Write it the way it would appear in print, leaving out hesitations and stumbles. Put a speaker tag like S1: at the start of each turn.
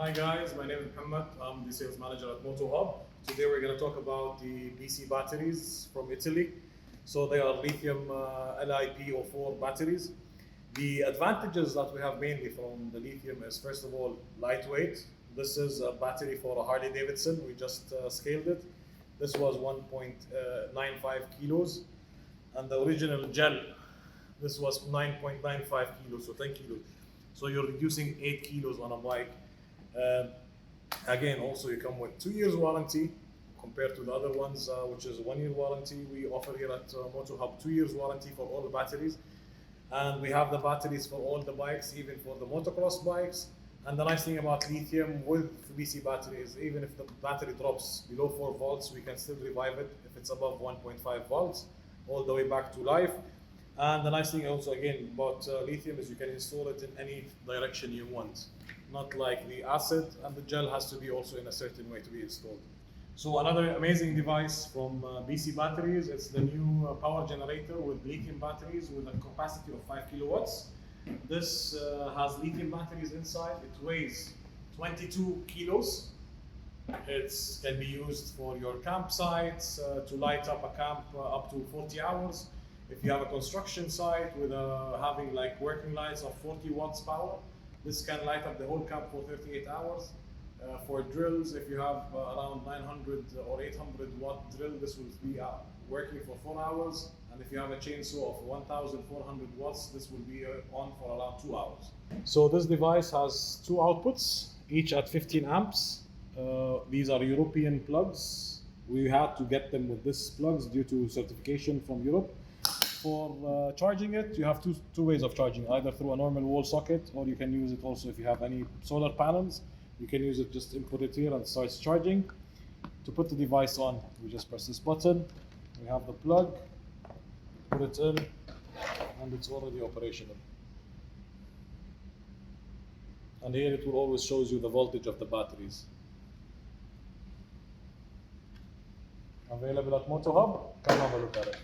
S1: Hi guys, my name is Muhammad. I'm the sales manager at MotoHub. Today we're going to talk about the BC batteries from Italy. So they are lithium LiP04 batteries. The advantages that we have mainly from the lithium is, first of all, lightweight. This is a battery for a Harley Davidson. We just scaled it. This was 1.95 kilos. And the original gel, this was 9.95 kilos, so 10 kilos. So you're reducing 8 kilos on a bike. Again, also you come with 2 years warranty compared to the other ones, which is 1 year warranty. We offer here at MotoHub 2 years warranty for all the batteries. And we have the batteries for all the bikes, even for the motocross bikes. And the nice thing about lithium with BC batteries, even if the battery drops below 4 volts, we can still revive it if it's above 1.5 volts, all the way back to life. And the nice thing also again about lithium is you can install it in any direction you want. Not like the acid, and the gel has to be also in a certain way to be installed. So another amazing device from BC batteries, it's the new power generator with lithium batteries with a capacity of 5 kilowatts. This has lithium batteries inside. It weighs 22 kilos. It can be used for your campsites, to light up a camp up to 40 hours. If you have a construction site with having like working lights of 40 watts power, this can light up the whole camp for 38 hours. For drills, if you have around 900 or 800 watt drill, this will be working for 4 hours. And if you have a chainsaw of 1400 watts, this will be on for around 2 hours. So this device has 2 outputs, each at 15 amps. These are European plugs. We had to get them with these plugs due to certification from Europe. For charging it, you have two ways of charging, either through a normal wall socket, or you can use it also if you have any solar panels. You can use it, just input it here and it starts charging. To put the device on, we just press this button. We have the plug, put it in, and it's already operational. And here it will always shows you the voltage of the batteries. Available at MotoHub. Come have a look at it.